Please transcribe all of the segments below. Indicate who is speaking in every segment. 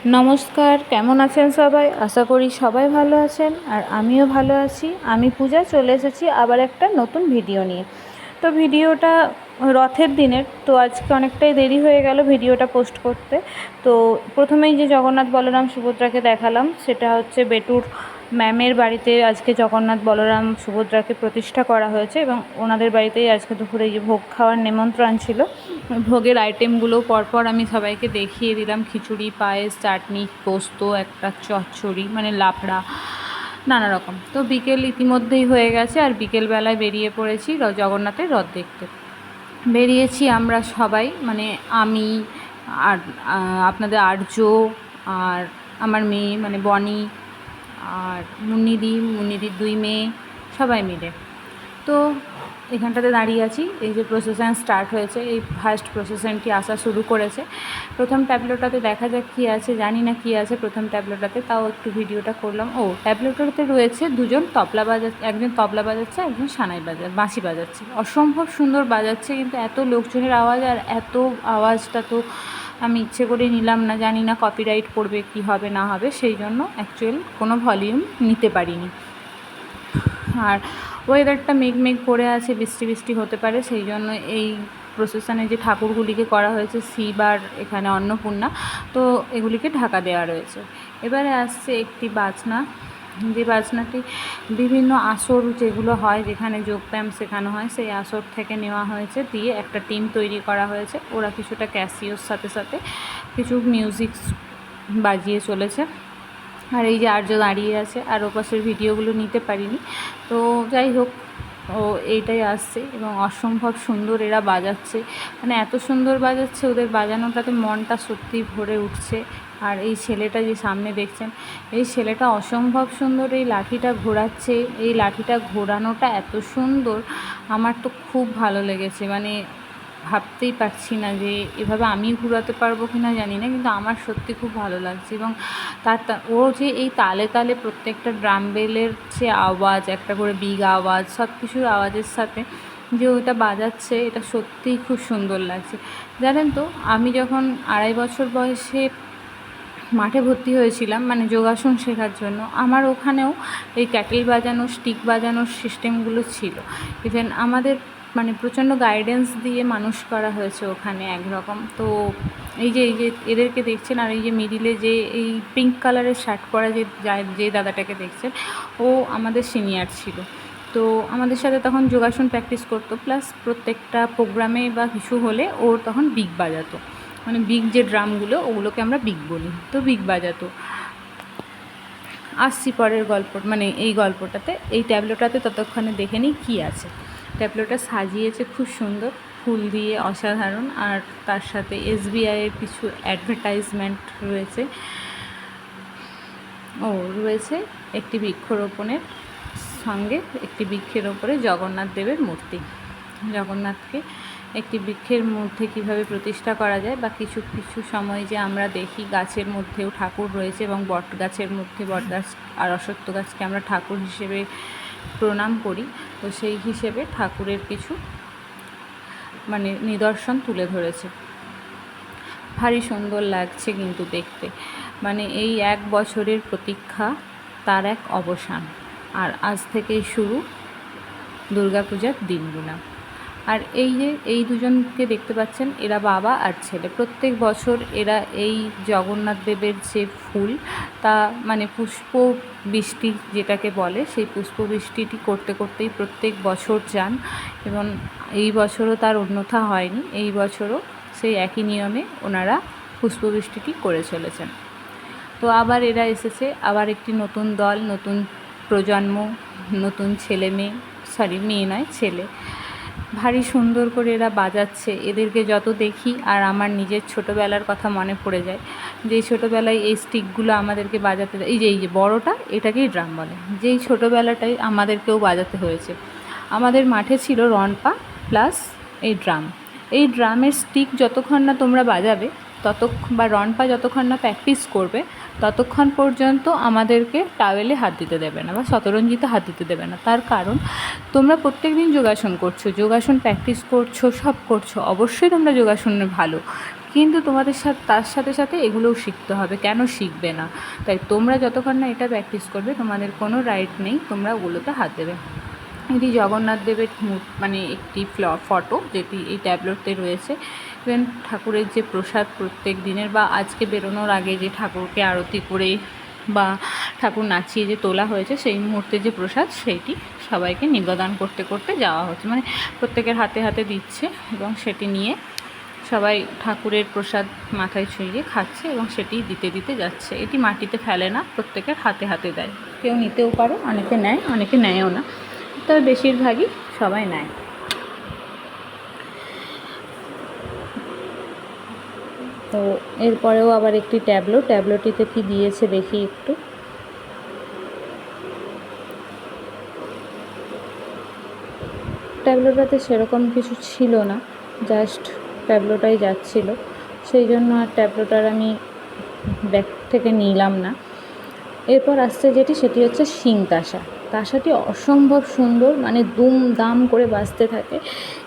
Speaker 1: নমস্কার, কেমন আছেন সবাই? আশা করি সবাই ভালো আছেন আর আমিও ভালো আছি। আমি পূজা চলে এসেছি আবার একটা নতুন ভিডিও নিয়ে। তো ভিডিওটা রথের দিনের, তো আজকে অনেকটাই দেরি হয়ে গেল ভিডিওটা পোস্ট করতে। তো প্রথমেই যে জগন্নাথ বলরাম সুভদ্রাকে দেখালাম, সেটা হচ্ছে বেটুর ম্যামের বাড়িতে আজকে জগন্নাথ বলরাম সুভদ্রাকে প্রতিষ্ঠা করা হয়েছে এবং ওনাদের বাড়িতেই আজকে দুপুরে যে ভোগ খাওয়ার নিমন্ত্রণ ছিল। ভোগের আইটেমগুলো পরপর আমি সবাইকে দেখিয়ে দিলাম। খিচুড়ি, পায়েস, চাটনি, পোস্ত, একটা চচ্চড়ি মানে লাবড়া, নানা রকম। তো বিকেল ইতিমধ্যেই হয়ে গেছে আর বিকেলবেলায় বেরিয়ে পড়েছি জগন্নাথের রথ দেখতে। বেরিয়েছি আমরা সবাই, মানে আমি আর আপনাদের আর্য আর আমার মেয়ে মানে বনি আর মুন্নিদির 2 মেয়ে, সবাই মিলে। তো এখানটাতে দাঁড়িয়ে আছি। এই যে প্রসেশন স্টার্ট হয়েছে, এই ফার্স্ট প্রসেশনটি আসা শুরু করেছে। প্রথম ট্যাবলোটাতে দেখা যাক কী আছে, জানি না কী আছে প্রথম ট্যাবলোটাতে, তাও একটু ভিডিওটা করলাম। ট্যাবলোটাতে রয়েছে দুজন তবলা বাজাচ্ছে, একজন তবলা বাজাচ্ছে, একজন বাঁশি বাজাচ্ছে। অসম্ভব সুন্দর বাজাচ্ছে, কিন্তু এত লোকজনের আওয়াজ আর এত আওয়াজটা তো আমি ইচ্ছে করে নিলাম না, জানি না কপিরাইট পড়বে কি হবে না হবে, সেই জন্য অ্যাকচুয়াল কোনো ভলিউম নিতে পারিনি। আর ওয়েদারটা মেঘ করে আছে, বৃষ্টি হতে পারে, সেই জন্য এই প্রসেশনে যে ঠাকুরগুলিকে করা হয়েছে শিব আর এখানে অন্নপূর্ণা, তো এগুলিকে ঢাকা দেওয়া রয়েছে। এবারে আসছে একটি বাজনা, যে বাজনাটি বিভিন্ন আসর যেগুলো হয়, যেখানে যোগব্যায়াম শেখানো হয়, সেই আসর থেকে নেওয়া হয়েছে, দিয়ে একটা টিম তৈরি করা হয়েছে। ওরা কিছুটা ক্যাসিওর সাথে সাথে কিছু মিউজিক বাজিয়ে চলেছে। আর এই যে আর্য দাঁড়িয়ে আছে, আর ওপাশের ভিডিওগুলো নিতে পারিনি। তো যাই হোক, এইটাই আসছে এবং অসম্ভব সুন্দর এরা বাজাচ্ছে, মানে এত সুন্দর বাজাচ্ছে, ওদের বাজানোটাতে মনটা সত্যিই ভরে উঠছে। আর এই ছেলেটা যে সামনে দেখছেন, এই ছেলেটা অসম্ভব সুন্দর এই লাঠিটা ঘোরাচ্ছে। এই লাঠিটা ঘোরানোটা এত সুন্দর, আমার তো খুব ভালো লেগেছে। মানে ভাবতেই পারছি না যে এভাবে আমি ঘোরাতে পারবো কি না জানি না, কিন্তু আমার সত্যি খুব ভালো লাগছে। এবং ও যে এই তালে তালে প্রত্যেকটা ড্রাম বেলের যে আওয়াজ, একটা করে বিগ আওয়াজ, সব কিছুর আওয়াজের সাথে যে ওটা বাজাচ্ছে, এটা সত্যিই খুব সুন্দর লাগছে। জানেন তো, আমি যখন 2.5 বছর বয়সে মাঠে ভর্তি হয়েছিলাম, মানে যোগাসন শেখার জন্য, আমার ওখানেও এই ক্যাটেল বাজানো, স্টিক বাজানোর সিস্টেমগুলো ছিল। ইভেন আমাদের মানে প্রচণ্ড গাইডেন্স দিয়ে মানুষ করা হয়েছে ওখানে একরকম। তো এই যে এদেরকে দেখছেন, আর এই যে মিডিলে যে এই পিঙ্ক কালারের শার্ট পরা যে দাদাটাকে দেখছেন, ও আমাদের সিনিয়র ছিল। তো আমাদের সাথে তখন যোগাসন প্র্যাকটিস করতো, প্লাস প্রত্যেকটা প্রোগ্রামে বা কিছু হলে ও তখন বিগ বাজাতো, মানে বিগ যে ড্রামগুলো, ওগুলোকে আমরা বিগ বলি, তো বিগ বাজাতো। আসছি পরের গল্প, মানে এই গল্পটাতে, এই ট্যাবলোটাতে ততক্ষণে দেখে নিই কী আছে। ট্যাবলোটা সাজিয়েছে খুব সুন্দর ফুল দিয়ে, অসাধারণ। আর তার সাথে SBIয়ের কিছু অ্যাডভার্টাইজমেন্ট রয়েছে। রয়েছে একটি বৃক্ষরোপণের সঙ্গে, একটি বৃক্ষের ওপরে জগন্নাথ দেবের মূর্তি। জগন্নাথকে একটি বৃক্ষের মধ্যে কীভাবে প্রতিষ্ঠা করা যায়, বা কিছু সময় যে আমরা দেখি গাছের মধ্যেও ঠাকুর রয়েছে, এবং বট গাছের মধ্যে বটগাছ আর অশ্বত্থ গাছকে আমরা ঠাকুর হিসেবে প্রণাম করি। তো সেই হিসেবে ঠাকুরের কিছু মানে নিদর্শন তুলে ধরেছে। ভারী সুন্দর লাগছে কিন্তু দেখতে, মানে এই 1 বছরের প্রতীক্ষা, তার এক অবসান। আর আজ থেকেই শুরু দুর্গাপূজার দিনগুলো। আর এই যে এই দুজনকে দেখতে পাচ্ছেন, এরা বাবা আর ছেলে। প্রত্যেক বছর এরা এই জগন্নাথ দেবের যে ফুল, তা মানে পুষ্প বৃষ্টি যেটাকে বলে, সেই পুষ্প বৃষ্টিটি করতেই প্রত্যেক বছর যান, এবং এই বছরও তার অন্যথা হয়নি। এই বছরও সেই একই নিয়মে ওনারা পুষ্পবৃষ্টিটি করে চলেছেন। তো আবার এরা এসেছে, আবার একটি নতুন দল, নতুন প্রজন্ম, নতুন ছেলে মেয়ে, মেয়ে নয় ছেলে, ভারী সুন্দর করে এরা বাজাচ্ছে। এদেরকে যত দেখি আর আমার নিজের ছোটোবেলার কথা মনে পড়ে যায়, যে ছোটোবেলায় এই স্টিকগুলো আমাদেরকে বাজাতে, এই যে বড়টা, এটাকেই ড্রাম বলে, যেই ছোটোবেলাটাই আমাদেরকেও বাজাতে হয়েছে। আমাদের মাঠে ছিল রনপা প্লাস এই ড্রাম। এই ড্রামের স্টিক যতক্ষণ না তোমরা বাজাবে, বা রনপা যতক্ষণ না প্র্যাকটিস করবে, ততক্ষণ পর্যন্ত আমাদেরকে টাওয়েলে হাত দিতে দেবে না, বা শতরঞ্জিতে হাত দিতে দেবে না। তার কারণ, তোমরা প্রত্যেক দিন যোগাসন করছো, যোগাসন প্র্যাকটিস করছো, সব করছো, অবশ্যই তোমরা যোগাসনে ভালো, কিন্তু তোমাদের সাথে তার সাথে সাথে এগুলোও শিখতে হবে, কেন শিখবে না? তাই তোমরা যতক্ষণ না এটা প্র্যাকটিস করবে তোমাদের কোনো রাইট নেই তোমরা ওগুলোতে হাত দেবে। এটি জগন্নাথ দেবের মানে একটি ফটো যেটি এই ট্যাবলেটে রয়েছে। ইভেন ঠাকুরের যে প্রসাদ প্রত্যেক দিনের বা আজকে বেরোনোর আগে যে ঠাকুরকে আরতি করে বা ঠাকুর নাচিয়ে যে তোলা হয়েছে সেই মুহূর্তে যে প্রসাদ সেইটি সবাইকে নিবেদন করতে করতে যাওয়া হচ্ছে, মানে প্রত্যেকের হাতে হাতে দিচ্ছে এবং সেটি নিয়ে সবাই ঠাকুরের প্রসাদ মাথায় ছুঁয়ে খাচ্ছে এবং সেটি দিতে দিতে যাচ্ছে। এটি মাটিতে ফেলে না, প্রত্যেকের হাতে হাতে দেয়। কেউ নিতেও পারে, অনেকে নেয় অনেকে নেয়ও না, তবে বেশিরভাগই সবাই নেয়। তো এরপরেও আবার একটি ট্যাবলেটিতে কি দিয়েছে দেখি একটু। ট্যাবলেটটাতে সেরকম কিছু ছিল না, জাস্ট ট্যাবলেটাই যাচ্ছিল, সেই জন্য আর ট্যাবলেটার আমি ব্যাগ থেকে নিলাম না। এরপর আসছে যেটি, সেটি হচ্ছে শিং তাসা। তাসাটি অসম্ভব সুন্দর, মানে দুম দাম করে বাজতে থাকে।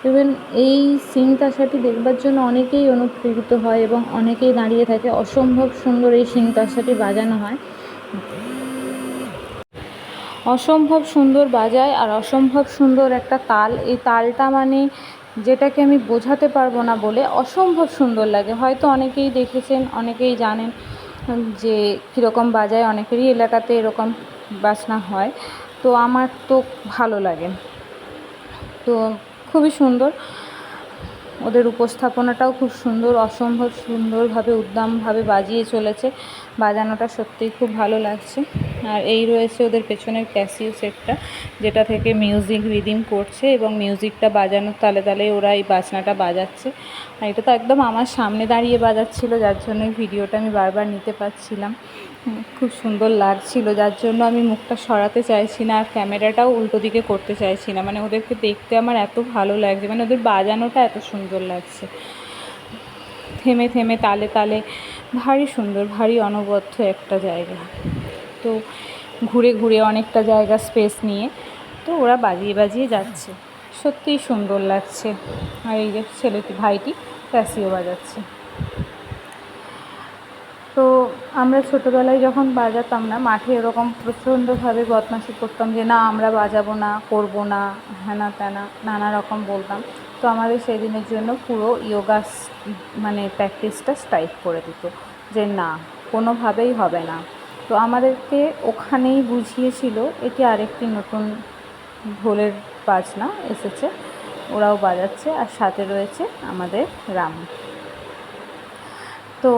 Speaker 1: ইভেন এই শিং তাসাটি দেখবার জন্য অনেকেই অনুপ্রেরিত হয় এবং অনেকেই দাঁড়িয়ে থাকে। অসম্ভব সুন্দর এই শিং তাসাটি বাজানো হয়, অসম্ভব সুন্দর বাজায় আর অসম্ভব সুন্দর একটা তাল। এই তালটা মানে যেটাকে আমি বোঝাতে পারবো না বলে অসম্ভব সুন্দর লাগে। হয়তো অনেকেই দেখেছেন, অনেকেই জানেন যে কীরকম বাজায়, অনেকেরই এলাকাতে এরকম বাজনা হয়। তো আমার তো ভালো লাগে, তো খুবই সুন্দর। ওদের উপস্থাপনাটাও খুব সুন্দর, অসম্ভব সুন্দরভাবে উদ্দামভাবে বাজিয়ে চলেছে। বাজানোটা সত্যিই খুব ভালো লাগছে। আর এই রয়েছে ওদের পেছনের ক্যাসিও সেটটা, যেটা থেকে মিউজিক রিদিম করছে এবং মিউজিকটা বাজানোর তালে তালে ওরা এই বাজনাটা বাজাচ্ছে। আর এটা তো একদম আমার সামনে দাঁড়িয়ে বাজাচ্ছিল, যার জন্য এই ভিডিওটা আমি বারবার নিতে পারছিলাম। খুব সুন্দর লাগছিল, যার জন্য আমি মুখটা সরাতে চাইছি না আর ক্যামেরাটাও উল্টো দিকে করতে চাইছি না। মানে ওদেরকে দেখতে আমার এত ভালো লাগছে, মানে ওদের বাজানোটা এত সুন্দর লাগছে, থেমে থেমে তালে তালে, ভারী সুন্দর, ভারী অনবদ্য একটা জায়গা। তো ঘুরে ঘুরে অনেকটা জায়গা স্পেস নিয়ে তো ওরা বাজিয়ে বাজিয়ে যাচ্ছে, সত্যিই সুন্দর লাগছে। আর এই যে ছেলেটি, ভাইটি ক্যাসিও বাজাচ্ছে। তো আমরা ছোটোবেলায় যখন বাজাতাম না, মাঠে এরকম প্রচণ্ডভাবে বদমাশি করতাম যে না আমরা বাজাবো না, করবো না, হ্যানা ত্যানা নানা রকম বলতাম। তো আমাদের সেই দিনের জন্য পুরো যোগা মানে প্র্যাকটিসটা স্ট্রাইক করে দিত যে না, কোনোভাবেই হবে না। তো আমাদেরকে ওখানেই বুঝিয়েছিল। এটি আরেকটি নতুন ঢোলের বাজনা এসেছে, ওরাও বাজাচ্ছে আর সাথে রয়েছে আমাদের রাম। তো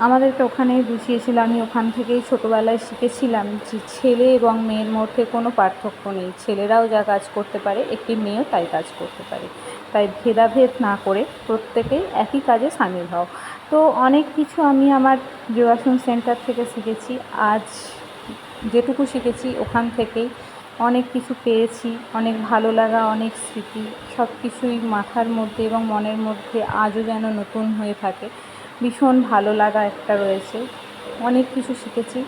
Speaker 1: আমাদেরকে ওখানেই বুঝিয়েছিল, আমি ওখান থেকেই ছোটোবেলায় শিখেছিলাম যে ছেলে এবং মেয়ের মধ্যে কোনো পার্থক্য নেই। ছেলেরাও যা কাজ করতে পারে একটি মেয়েও তাই কাজ করতে পারে, তাই ভেদাভেদ না করে প্রত্যেকেই একই কাজে সামিল হও। তো অনেক কিছু আমি আমার যোগাসন সেন্টার থেকে শিখেছি। আজ যেটুকু শিখেছি ওখান থেকেই অনেক কিছু পেয়েছি, অনেক ভালো লাগা, অনেক স্মৃতি, সব কিছুই মাথার মধ্যে এবং মনের মধ্যে আজও যেন নতুন হয়ে থাকে। ভীষণ ভালো লাগা একটা রয়েছে, অনেক কিছু শিখেছি।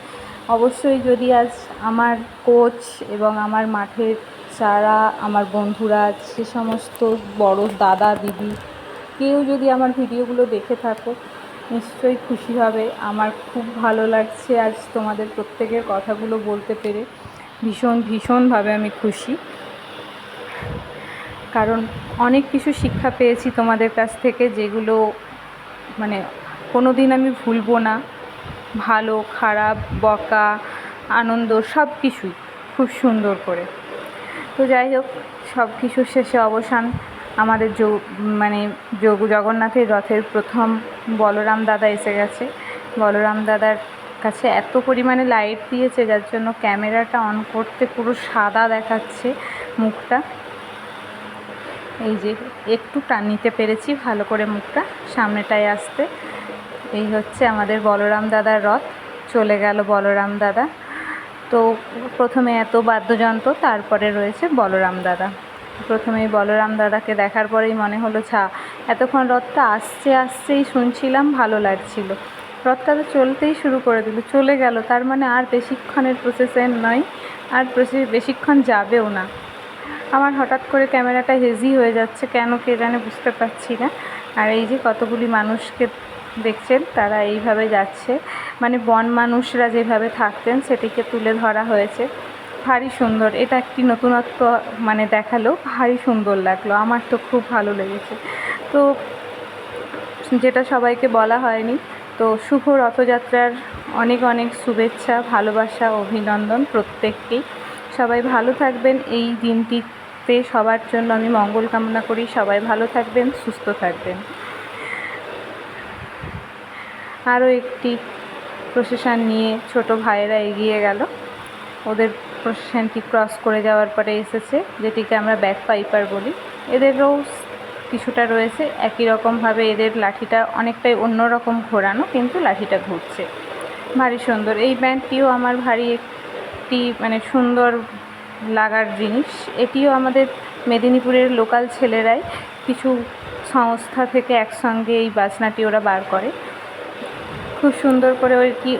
Speaker 1: অবশ্যই যদি আজ আমার কোচ এবং আমার মাঠের যারা আমার বন্ধুরা, সে সমস্ত বড় দাদা দিদি কেউ যদি আমার ভিডিওগুলো দেখে থাকো, নিশ্চয়ই খুশি হবে। আমার খুব ভালো লাগছে আজ তোমাদের প্রত্যেকের কথাগুলো বলতে পেরে, ভীষণভাবে আমি খুশি, কারণ অনেক কিছু শিক্ষা পেয়েছি তোমাদের কাছ থেকে, যেগুলো মানে কোনো দিন আমি ভুলবো না। ভালো খারাপ, বকা আনন্দ সব কিছুই খুব সুন্দর করে। তো যাই হোক, সব কিছুর শেষে অবসান আমাদের জগন্নাথের রথের প্রথম বলরাম দাদা এসে গেছে। বলরাম দাদার কাছে এত পরিমাণে লাইট দিয়েছে, যার জন্য ক্যামেরাটা অন করতে পুরো সাদা দেখাচ্ছে মুখটা। এই যে একটু নিতে পেরেছি ভালো করে মুখটা, সামনেটায় আসতে। এই হচ্ছে আমাদের বলরাম দাদার রথ, চলে গেল বলরাম দাদা। তো প্রথমে এত বাদ্যযন্ত্র, তারপরে রয়েছে বলরাম দাদা। প্রথমেই বলরাম দাদাকে দেখার পরেই মনে হলো এতক্ষণ রথটা আসছেই শুনছিলাম, ভালো লাগছিল। রথটা তো চলতেই শুরু করে দিল, চলে গেল, তার মানে আর বেশিক্ষণের প্রসেসের নয়, আর বেশিক্ষণ যাবেও না। আমার হঠাৎ করে ক্যামেরাটা হেজি হয়ে যাচ্ছে, কেন কে জানে বুঝতে পারছি না। আর এই যে কতগুলি মানুষকে দেখছেন তারা এইভাবে যাচ্ছে, মানে বন মানুষরা যেভাবে থাকতেন সেটিকে তুলে ধরা হয়েছে। ভারী সুন্দর, এটা একটি নতুনত্ব মানে দেখালো, ভারী সুন্দর লাগলো, আমার তো খুব ভালো লেগেছে। তো যেটা সবাইকে বলা হয়নি, তো শুভ রথযাত্রার অনেক অনেক শুভেচ্ছা, ভালোবাসা, অভিনন্দন প্রত্যেককেই। সবাই ভালো থাকবেন, এই দিনটিতে সবার জন্য আমি মঙ্গল কামনা করি। সবাই ভালো থাকবেন, সুস্থ থাকবেন। আরও একটি প্রসেশন নিয়ে ছোট ভাইয়েরা এগিয়ে গেল। ওদের প্রসেশনটি ক্রস করে যাওয়ার পরে এসেছে যেটিকে আমরা ব্যাক পাইপার বলি। এদেরও কিছুটা রয়েছে একই রকমভাবে, এদের লাঠিটা অনেকটাই অন্যরকম ঘোরানো, কিন্তু লাঠিটা ঘুরছে, ভারী সুন্দর। এই ব্যান্ডটিও আমার ভারী একটি মানে সুন্দর লাগার জিনিস। এটিও আমাদের মেদিনীপুরের লোকাল ছেলেরাই কিছু সংস্থা থেকে একসঙ্গে এই বাজনাটি ওরা বার করে, খুব সুন্দর করে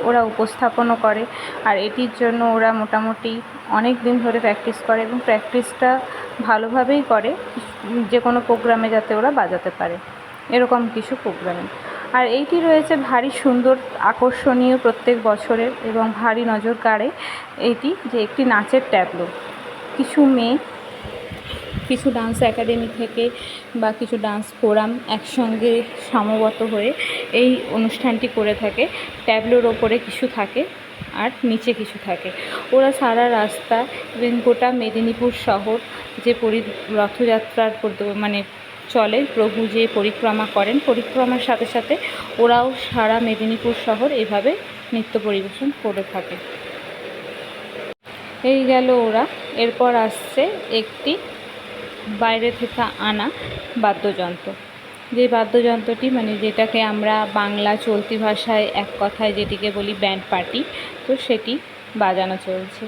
Speaker 1: ওরা উপস্থাপনও করে। আর এটির জন্য ওরা মোটামুটি অনেক দিন ধরে প্র্যাকটিস করে, এবং প্র্যাকটিসটা ভালোভাবেই করে, যে কোনো প্রোগ্রামে যাতে ওরা বাজাতে পারে, এরকম কিছু প্রোগ্রামে। আর এইটি রয়েছে ভারী সুন্দর, আকর্ষণীয় প্রত্যেক বছরের, এবং ভারী নজর কাড়ে এইটি, যে একটি নাচের ট্যাবলো। কিছু মেয়ে কিছু ডান্স একাডেমি থেকে বা কিছু ডান্স ফোরাম একসঙ্গে সমবেত হয়ে এই অনুষ্ঠানটি করে থাকে। ট্যাবলোর ওপরে কিছু থাকে আর নিচে কিছু থাকে। ওরা সারা রাস্তা এবং গোটা মেদিনীপুর শহর যে রথযাত্রার মানে চলে, প্রভু যে পরিক্রমা করেন, পরিক্রমার সাথে সাথে ওরাও সারা মেদিনীপুর শহর এভাবে নৃত্য পরিবেশন করে থাকে। এই গেল ওরা। এরপর আসছে একটি বাইরে থেকে আনা বাদ্যযন্ত্র, যে বাদ্যযন্ত্রটি মানে যেটাকে আমরা বাংলা চলতি ভাষায় এক কথায় যেটিকে বলি ব্যান্ড পার্টি, তো সেটি বাজানো চলছে।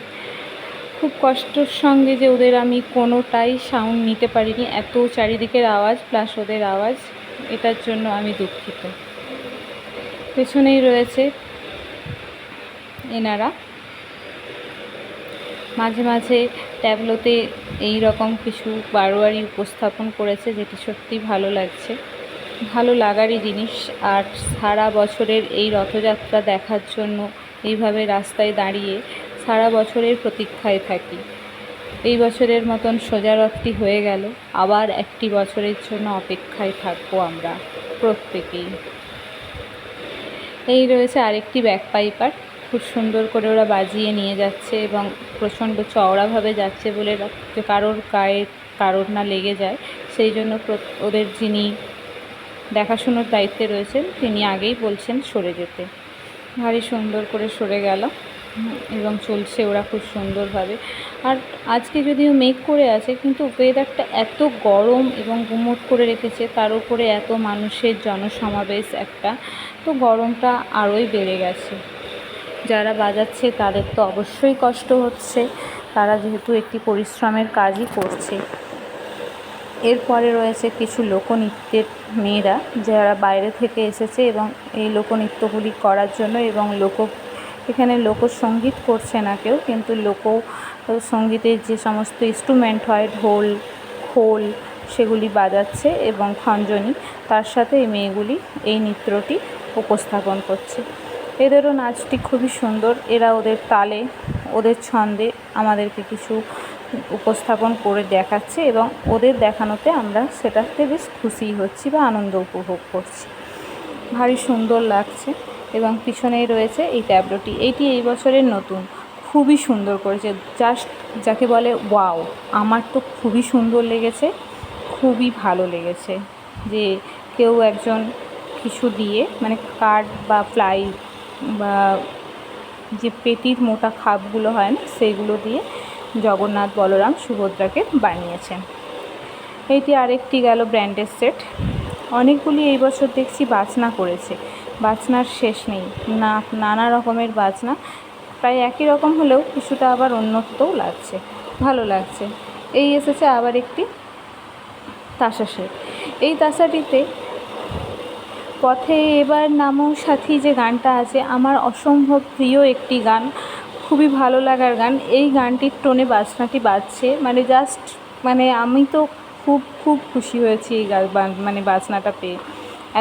Speaker 1: খুব কষ্টের সঙ্গে যে ওদের আমি কোনোটাই সাউন্ড নিতে পারিনি, এত চারিদিকের আওয়াজ প্লাস ওদের আওয়াজ, এটার জন্য আমি দুঃখিত। পেছনেই রয়েছে এনারা, মাঝে মাঝে ট্যাবলোতে এই রকম কিছু বারোয়ারি উপস্থাপন করেছে, যেটি সত্যি ভালো লাগছে, ভালো লাগারই জিনিস। আর সারা বছরের এই রথযাত্রা দেখার জন্য এইভাবে রাস্তায় দাঁড়িয়ে সারা বছরের প্রতীক্ষায় থাকি। এই বছরের মতন সোজা রথটি হয়ে গেল, আবার একটি বছরের জন্য অপেক্ষায় থাকবো আমরা প্রত্যেকেই। এই রয়েছে আরেকটি ব্যাক পাইপার, খুব সুন্দর করে ওরা বাজিয়ে নিয়ে যাচ্ছে, এবং প্রচণ্ড চওড়াভাবে যাচ্ছে বলে কারোর গায়ে কারোর না লেগে যায়, সেই জন্য ওদের যিনি দেখাশোনার দায়িত্বে রয়েছেন তিনি আগেই বলছেন সরে যেতে। ভারী সুন্দর করে সরে গেল এবং চলছে ওরা খুব সুন্দরভাবে। আর আজকে যদিও মেঘ করে আছে, কিন্তু ওয়েদারটা এত গরম এবং গুমোট করে রেখেছে, তার উপরে এত মানুষের জনসমাবেশ একটা, তো গরমটা আরোই বেড়ে গেছে। যারা বাজাচ্ছে তাদের তো অবশ্যই কষ্ট হচ্ছে, তারা যেহেতু একটি পরিশ্রমের কাজই করছে। এরপরে রয়েছে কিছু লোকনৃত্যের মেয়েরা, যারা বাইরে থেকে এসেছে এবং এই লোকনৃত্যগুলি করার জন্য, এবং এখানে লোকসঙ্গীত করছে না কেউ, কিন্তু লোকসঙ্গীতের যে সমস্ত ইনস্ট্রুমেন্ট হয়, ঢোল, খোল, সেগুলি বাজাচ্ছে, এবং খঞ্জনি, তার সাথে এই মেয়েগুলি এই নৃত্যটি উপস্থাপন করছে। এদেরও নাচটি খুবই সুন্দর, এরা ওদের তালে ওদের ছন্দে আমাদেরকে কিছু উপস্থাপন করে দেখাচ্ছে, এবং ওদের দেখানোতে আমরা সেটাতে বেশ খুশি হচ্ছি বা আনন্দ উপভোগ করছি, ভারী সুন্দর লাগছে। এবং পিছনেই রয়েছে এই ট্যাবলোটি, এইটি এই বছরের নতুন, খুবই সুন্দর করেছে, জাস্ট যাকে বলে ওয়াও। আমার তো খুবই সুন্দর লেগেছে, খুবই ভালো লেগেছে, যে কেউ একজন কিছু দিয়ে মানে কাঠ বা প্লাই বা যে পেটির মোটা খাপগুলো হয় না, সেইগুলো দিয়ে জগন্নাথ, বলরাম, সুভদ্রাকে বানিয়েছেন। এইটি আরেকটি গেল ব্র্যান্ডের সেট। অনেকগুলি এই বছর দেখছি বাজনা করেছে, বাজনার শেষ নেই, নানা রকমের বাজনা, প্রায় একই রকম হলেও কিছুটা আবার অন্যত্বও লাগছে, ভালো লাগছে। এই এসেছে আবার একটি তাসা সেট। এই তাসাটিতে পথে এবার নামো সাথী যে গানটা আছে, আমার অসম্ভব প্রিয় একটি গান, খুবই ভালো লাগার গান। এই গানটির টোনে বাজনাটি বাজছে, মানে জাস্ট মানে আমি তো খুব খুব খুশি হয়েছি এই মানে বাজনাটা পেয়ে।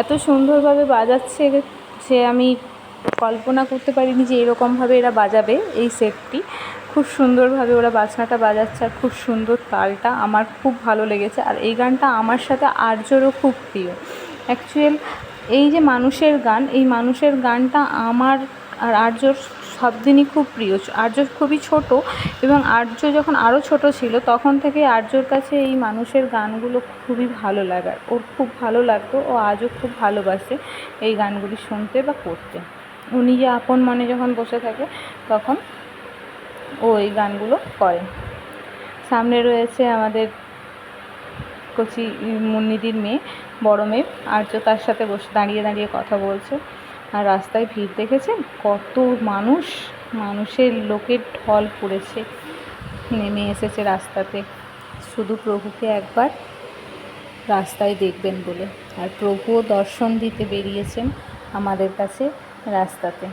Speaker 1: এত সুন্দরভাবে বাজাচ্ছে যে আমি কল্পনা করতে পারিনি যে এরকমভাবে এরা বাজাবে। এই সেটটি খুব সুন্দরভাবে ওরা বাজনাটা বাজাচ্ছে আর খুব সুন্দর তালটা, আমার খুব ভালো লেগেছে। আর এই গানটা আমার সাথে আর্যরও খুব প্রিয়। অ্যাকচুয়াল এই যে মানুষের গান, এই মানুষের গানটা আমার আর আর্যর সব দিনই খুব প্রিয়। আর্য খুবই ছোট, এবং আর্য যখন আরও ছোট ছিল তখন থেকে আর্যর কাছে এই মানুষের গানগুলো খুবই ভালো লাগার, ওর খুব ভালো লাগতো। ও আজও খুব ভালোবাসে এই গানগুলি শুনতে বা করতে। ও নিজে আপন মনে যখন বসে থাকে তখন ও এই গানগুলো করে। সামনে রয়েছে আমাদের কচি মুন্নিদির মেয়ে, বড় মেয়ে আর্য, তার সাথে বসে দাঁড়িয়ে দাঁড়িয়ে কথা বলছে। আর রাস্তায় ভিড় দেখেছেন কত মানুষ, মানুষের লোকের ঢল পড়েছে, নেমে এসেছে রাস্তাতে শুধু প্রভুকে একবার রাস্তায় দেখবেন বলে। আর প্রভুও দর্শন দিতে বেরিয়েছেন আমাদের কাছে রাস্তাতে।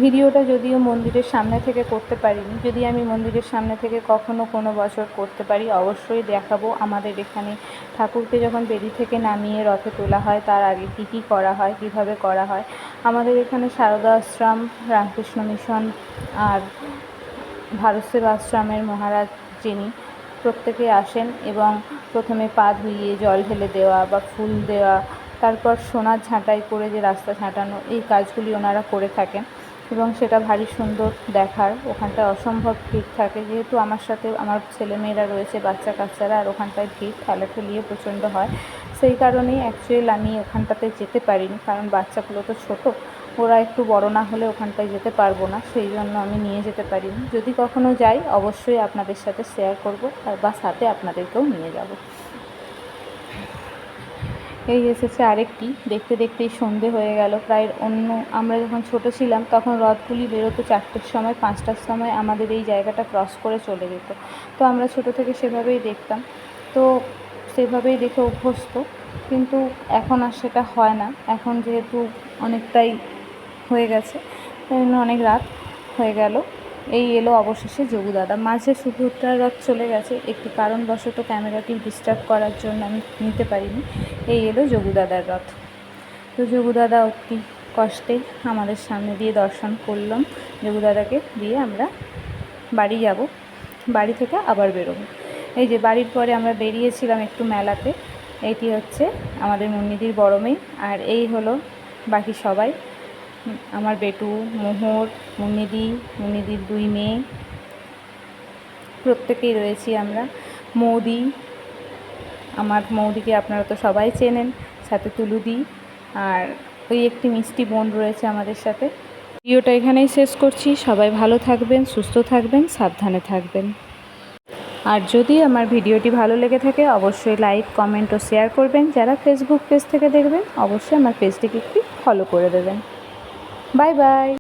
Speaker 1: ভিডিওটা যদিও মন্দিরের সামনে থেকে করতে পারিনি, যদি আমি মন্দিরের সামনে থেকে কখনো কোনো বছর করতে পারি অবশ্যই দেখাবো। আমাদের এখানে ঠাকুরকে যখন বেদি থেকে নামিয়ে রথে তোলা হয় তার আগে কী কী করা হয়, কীভাবে করা হয়। আমাদের এখানে সারদা আশ্রম, রামকৃষ্ণ মিশন আর ভারত সেবা আশ্রমের মহারাজ যিনি, প্রত্যেকে আসেন এবং প্রথমে পা ধুইয়ে জল ঢেলে দেওয়া বা ফুল দেওয়া, তারপর সোনার ঝাঁটাই করে যে রাস্তা ঝাঁটানো, এই কাজগুলি ওনারা করে থাকেন এবং সেটা ভারী সুন্দর দেখার। ওখানটায় অসম্ভব ভিড় থাকে, যেহেতু আমার সাথে আমার ছেলেমেয়েরা রয়েছে, বাচ্চা কাচ্চারা, আর ওখানটায় ভিড় ঠেলাঠেলিয়ে প্রচণ্ড হয়। সেই কারণেই অ্যাকচুয়াল আমি ওখানটাতে যেতে পারিনি, কারণ বাচ্চাগুলো তো ছোটো, ওরা একটু বড় না হলে ওখানটায় যেতে পারবো না, সেই জন্য আমি নিয়ে যেতে পারিনি। যদি কখনো যাই অবশ্যই আপনাদের সাথে শেয়ার করব, আর বা সাথে আপনাদেরকেও নিয়ে যাব। এই এসেছে আরেকটি, দেখতে দেখতেই সন্ধে হয়ে গেল প্রায়। আমরা যখন ছোট ছিলাম তখন রথগুলি বেরোতো 4টের সময়, 5টার সময় আমাদের এই জায়গাটা ক্রস করে চলে যেত। তো আমরা ছোট থেকে সেভাবেই দেখতাম, তো সেভাবেই দেখে অভ্যস্ত। কিন্তু এখন আর সেটা হয় না, এখন যেহেতু অনেকটাই হয়ে গেছে, তাই জন্য অনেক রাত হয়ে গেল। এই এলো অবশেষে যোগুদাদা। মাঝে সুভদ্রার রথ চলে গেছে, একটি কারণবশত ক্যামেরাটি ডিস্টার্ব করার জন্য আমি নিতে পারিনি। এই এলো যোগুদাদার রথ। তো যোগুদাদা অতি কষ্টে আমাদের সামনে দিয়ে দর্শন করলাম। যোগুদাদাকে দিয়ে আমরা বাড়ি যাব, বাড়ি থেকে আবার বেরোবো। এই যে বাড়ির পরে আমরা বেরিয়েছিলাম একটু মেলাতে। এইটি হচ্ছে আমাদের মুন্নিদির বড় মেয়ে, আর এই হলো বাকি সবাই, আমার বেটু, মোহর, মুন্নিদির 2 মেয়ে, প্রত্যেকেই রয়েছি আমরা। মৌদি, আমার মৌদিকে আপনারা তো সবাই চেনেন, সাথে তুলুদি, আর ওই একটি মিষ্টি বোন রয়েছে আমাদের সাথে। ভিডিওটা এখানেই শেষ করছি। সবাই ভালো থাকবেন, সুস্থ থাকবেন, সাবধানে থাকবেন। আর যদি আমার ভিডিওটি ভালো লেগে থাকে অবশ্যই লাইক, কমেন্ট ও শেয়ার করবেন। যারা ফেসবুক পেজ থেকে দেখবেন অবশ্যই আমার পেজটিকে একটু ফলো করে দেবেন। Bye bye.